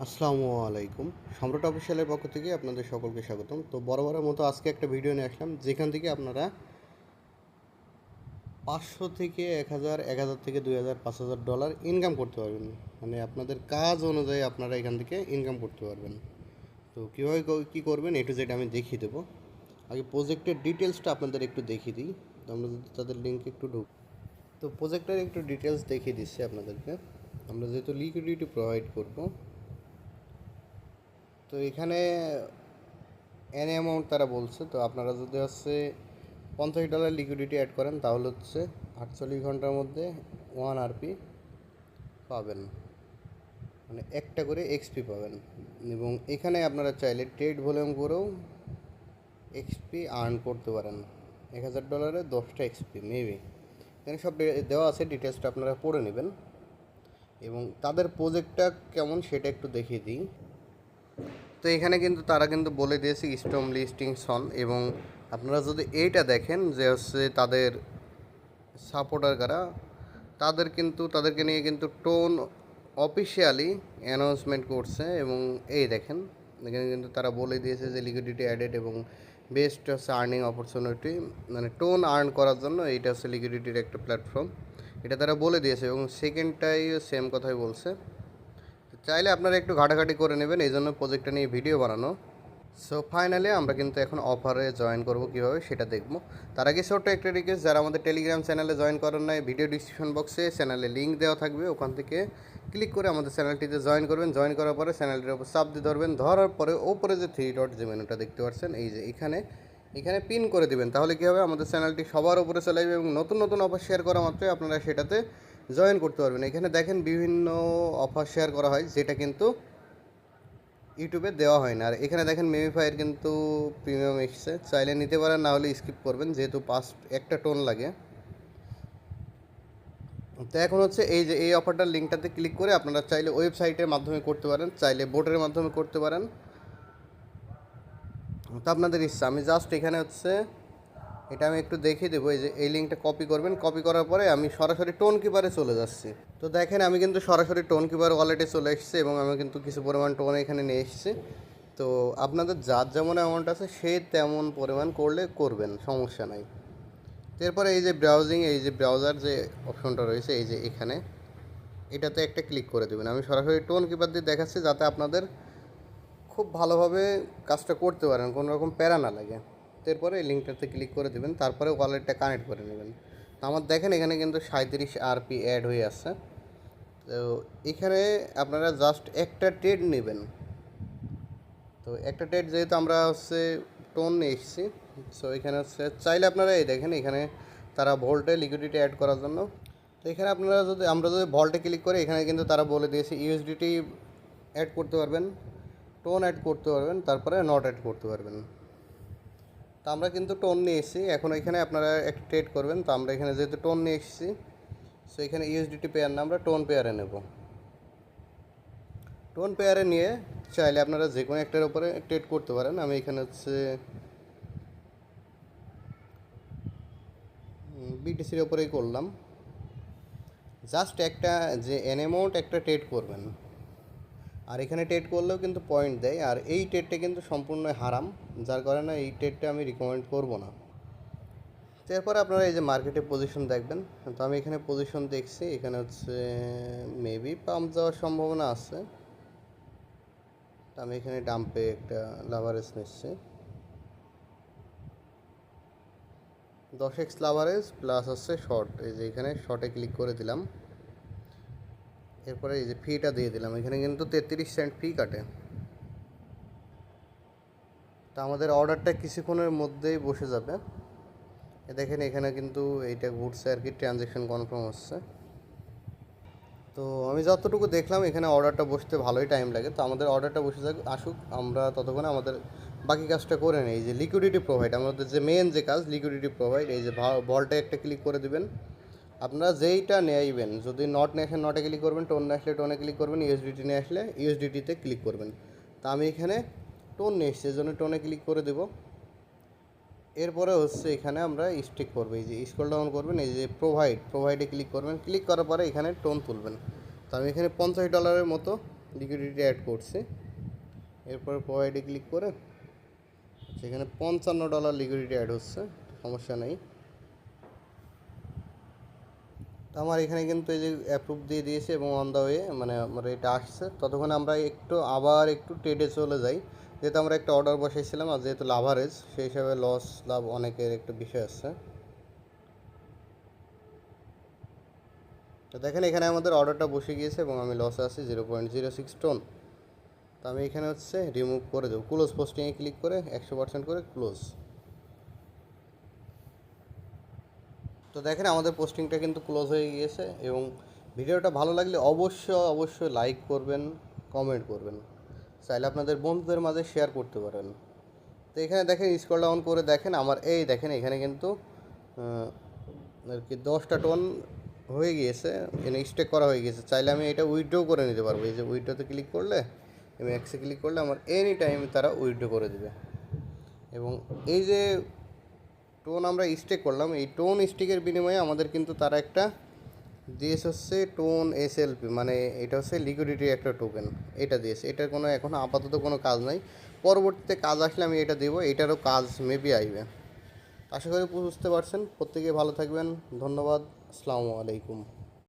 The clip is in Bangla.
আসসালামু আলাইকুম। সম্রাট অফিসিয়ালের পক্ষ থেকে আপনাদের সকলকে স্বাগতম। তো বরাবরের মতো আজকে একটা ভিডিও নিয়ে আসলাম, যেখান থেকে আপনারা 500 থেকে 1000, 1000 থেকে 2000, $5000 ইনকাম করতে পারবেন। মানে আপনাদের কাজ অনুযায়ী আপনারা এখান থেকে ইনকাম করতে পারবেন। তো কীভাবে কী করবেন এ টু জেড আমি দেখিয়ে দেবো। আগে প্রজেক্টের ডিটেলসটা আপনাদের একটু দেখিয়ে দিই। তো আমরা যদি তাদের লিঙ্কে একটু তো প্রজেক্টের একটু ডিটেলস দেখিয়ে দিচ্ছি আপনাদেরকে। আমরা যেহেতু লিকুইডিটি প্রোভাইড করব, তো এখানে এন অ্যামাউন্ট তারা বলছে। তো আপনারা যদি $50 লিকুইডিটি অ্যাড করেন তাহলে 48 ঘন্টার মধ্যে 1 RP পাবেন, মানে একটা করে এক্সপি পাবেন। এবং এখানে আপনারা চাইলে ট্রেড ভলিউম করেও এক্সপি আর্ন করতে পারেন। $1000 10টা এক্সপি মেবি। এখানে সব দেওয়া আছে, ডিটেলসটা আপনারা পড়ে নেবেন। এবং তাদের প্রজেক্টটা কেমন সেটা একটু দেখিয়ে দিই। তো এখানে কিন্তু তারা কিন্তু বলে দিয়েছে স্টর্ম লিস্টিং সন। এবং আপনারা যদি এইটা দেখেন যে তাদের সাপোর্টার কারা, তাদেরকে নিয়ে কিন্তু টোন অফিসিয়ালি অ্যানাউন্সমেন্ট করছে। এবং এই দেখেন এখানে কিন্তু তারা বলে দিয়েছে যে লিকুইডিটি অ্যাডেড এবং বেস্ট আর্নিং অপরচুনিটি, মানে টোন আর্ন করার জন্য এইটা লিকুইডিটির একটা প্ল্যাটফর্ম, এটা তারা বলে দিয়েছে। এবং সেকেন্ডটাই সেম কথাই বলছে। চাইলে আপনারা একটু ঘাটাঘাটি করে নেবেন, এই জন্য প্রজেক্টটা নিয়ে ভিডিও বানানো। সো ফাইনালি আমরা কিন্তু এখন অফারে জয়েন করব কীভাবে সেটা দেখব। তার আগে ছোট্ট একটা রিকোয়েস্ট, যারা আমাদের টেলিগ্রাম চ্যানেলে জয়েন করেন নাই, ভিডিও ডিসক্রিপশন বক্সে চ্যানেলে লিঙ্ক দেওয়া থাকবে, ওখান থেকে ক্লিক করে আমাদের চ্যানেলটিতে জয়েন করবেন। জয়েন করার পরে চ্যানেলটির ওপর চাপ দিয়ে ধরবেন, ধরার পরে ওপরে যে 3 ডট যে মেনুটা দেখতে পাচ্ছেন, এই যে এখানে এখানে পিন করে দিবেন। তাহলে কী হবে, আমাদের চ্যানেলটি সবার উপরে চলে যাবে এবং নতুন নতুন অফার শেয়ার করা মাত্রই আপনারা সেটাতে জয়েন করতে পারবেন। এখানে দেখেন বিভিন্ন অফার শেয়ার করা হয়, যেটা কিন্তু ইউটিউবে দেওয়া হয় না। আর এখানে দেখেন মেমিফাইয়ের কিন্তু প্রিমিয়াম এসছে, চাইলে নিতে পারেন, না হলে স্কিপ করবেন, যেহেতু একটা টোন লাগে। তো এখন এই যে এই অফারটার লিঙ্কটাতে ক্লিক করে আপনারা চাইলে ওয়েবসাইটের মাধ্যমে করতে পারেন, চাইলে বোটের মাধ্যমে করতে পারেন, তো আপনাদের ইচ্ছা। আমি জাস্ট এখানে এটা আমি একটু দেখিয়ে দেবো। এই যে এই লিঙ্কটা কপি করবেন, কপি করার পরে আমি সরাসরি টোন কিপারে চলে যাচ্ছি। তো দেখেন আমি কিন্তু সরাসরি টোন কিপার ওয়ালেটে চলে এসেছি এবং আমি কিন্তু কিছু পরিমাণ টোন এখানে নিয়ে এসেছি। তো আপনাদের যার যেমন অ্যামাউন্ট আছে সে তেমন পরিমাণ করলে করবেন, সমস্যা নাই। এরপরে এই যে ব্রাউজিং, এই যে ব্রাউজার যে অপশনটা রয়েছে, এই যে এখানে এটাতে একটা ক্লিক করে দেবেন। আমি সরাসরি টোন কিপার দিয়ে দেখাচ্ছি, যাতে আপনাদের খুব ভালোভাবে কাজটা করতে পারেন, কোনো রকম প্যারা না লাগে। এরপরে এই লিঙ্কটাতে ক্লিক করে দেবেন, তারপরে ওয়ালেটটা কানেক্ট করে নেবেন। তো আমার দেখেন এখানে কিন্তু 37 RP অ্যাড হয়ে আসছে। তো এখানে আপনারা জাস্ট একটা ট্রেড নেবেন। তো একটা ট্রেড যেহেতু আমরা টোন নিয়ে এসেছি, সো এখানে চাইলে আপনারা এই দেখেন এখানে তারা ভোল্টে লিকুইডিটি অ্যাড করার জন্য। তো এখানে আমরা যদি ভল্টে ক্লিক করি, এখানে কিন্তু তারা বলে দিয়েছে ইউএসডিটি অ্যাড করতে পারবেন, টোন অ্যাড করতে পারবেন, তারপরে নট অ্যাড করতে পারবেন। তো আমরা কিন্তু টোন নিয়ে এসেছি। এখন এখানে আপনারা একটা ট্রেড করবেন। তো আমরা এখানে যেহেতু টোন নিয়ে এসেছি, সো এখানে ইউএসডিটি পেয়ার না, আমরা টোন পেয়ারে নেব। টোন পেয়ারে নিয়ে চাইলে আপনারা যে কোনো একটার উপরে ট্রেড করতে পারেন। আমি এখানে বিটিসির ওপরেই করলাম। জাস্ট একটা যে এন অ্যামাউন্ট একটা ট্রেড করবেন, আর এখানে ট্রেড করলেও কিন্তু পয়েন্ট দেয়। আর এই ট্রেডটা কিন্তু সম্পূর্ণ হারাম, যার কারণে এই ট্রেডটা আমি রিকমেন্ড করব না। এরপরে আপনারা এই যে মার্কেটে পজিশন দেখবেন। তো আমি এখানে পজিশন দেখছি, এখানে মেবি পাম্প যাওয়ার সম্ভাবনা আছে। তো আমি এখানে ডাম্পে একটা লাভারেজ নিচ্ছি, 10x লাভারেজ প্লাস শর্ট। এই যে এখানে শর্টে ক্লিক করে দিলাম। এরপরে এই যে ফিটা দিয়ে দিলাম, এখানে কিন্তু 33 সেন্ট ফি কাটে। তো আমাদের অর্ডারটা কিছুক্ষণের মধ্যেই বসে যাবে। দেখেন এখানে কিন্তু এইটা ঘুরছে আর কি, ট্রানজ্যাকশন কনফার্ম হচ্ছে। তো আমি যতটুকু দেখলাম এখানে অর্ডারটা বসতে ভালোই টাইম লাগে। তো আমাদের অর্ডারটা বসে আসুক, আমরা ততক্ষণে আমাদের বাকি কাজটা করে নিই। এই যে লিকুইডিটি প্রোভাইড, আমাদের যে মেন যে কাজ লিকুইডিটি প্রোভাইড, এই যে বলটা একটা ক্লিক করে দিবেন। আপনারা যেইটা নেইবেন, যদি নট নিয়ে আসেন নটে ক্লিক করবেন, টোন নিয়ে আসলে টোনে ক্লিক করবেন, ইউএসডিটি নিয়ে আসলে ইউএসডিটিতে ক্লিক করবেন। তা আমি এখানে টোন নিয়ে এসেছি, এই জন্য টোনে ক্লিক করে দেবো। এরপরে এখানে আমরা স্টিক করবো। এই যে স্ক্রল ডাউন করবেন, এই যে প্রোভাইডে ক্লিক করবেন। ক্লিক করার পরে এখানে টোন তুলবেন। তো আমি এখানে $50 মতো লিকুইডিটি অ্যাড করছি। এরপর প্রোভাইডে ক্লিক করে সেখানে $55 লিকুইডিটি অ্যাড হচ্ছে, সমস্যা নেই। তো আমার এখানে কিন্তু এই যে অ্যাপ্রুভ দিয়ে দিয়েছে এবং অন দ্য ওয়ে, মানে আমার এটা আসছে। ততক্ষণে আমরা আবার একটু ট্রেডে চলে যাই, যেহেতু আমরা একটা অর্ডার বসাইছিলাম আর যেহেতু লাভারেজ, সেই হিসাবে লস লাভ অনেকের একটা বিষয় আছে। তো দেখেন এখানে আমাদের অর্ডারটা বসে গিয়েছে এবং আমি লসে আছি 0.06 টন। তো আমি এখানে রিমুভ করে দেবো, ক্লোজ পোস্টিংয়ে ক্লিক করে 100% করে ক্লোজ। তো দেখেন আমাদের পোস্টিংটা কিন্তু ক্লোজ হয়ে গিয়েছে। এবং ভিডিওটা ভালো লাগলে অবশ্যই লাইক করবেন, কমেন্ট করবেন, চাইলে আপনাদের বন্ধুদের মাঝে শেয়ার করতে পারেন। তো এখানে দেখেন স্ক্রল ডাউন করে দেখেন আমার এই দেখেন এখানে কিন্তু আর কি 10টা টন হয়ে গিয়েছে, এনে স্টেক করা হয়ে গিয়েছে। চাইলে আমি এটা উইথড্র করে নিতে পারবো। এই যে উইথড্রোতে ক্লিক করলে, আমি এক্সে ক্লিক করলে আমার এনি টাইম তারা উইথড্র করে দেবে। এবং এই যে টোন আমরা স্টেক করলাম, এই টোন স্টেকের বিনিময়ে আমাদের কিন্তু তারা একটা দিয়েছে টোন এসএলপি, মানে এটা লিকুইডিটি একটা টোকেন, এটা দিয়েছে। এটার কোনো এখনও আপাতত কোনো কাজ নাই, পরবর্তীতে কাজ আসলে আমি এটা দেবো, এটারও কাজ মেবি আসবে। আশা করি বুঝতে পারছেন। প্রত্যেকে ভালো থাকবেন, ধন্যবাদ, আসসালামু আলাইকুম।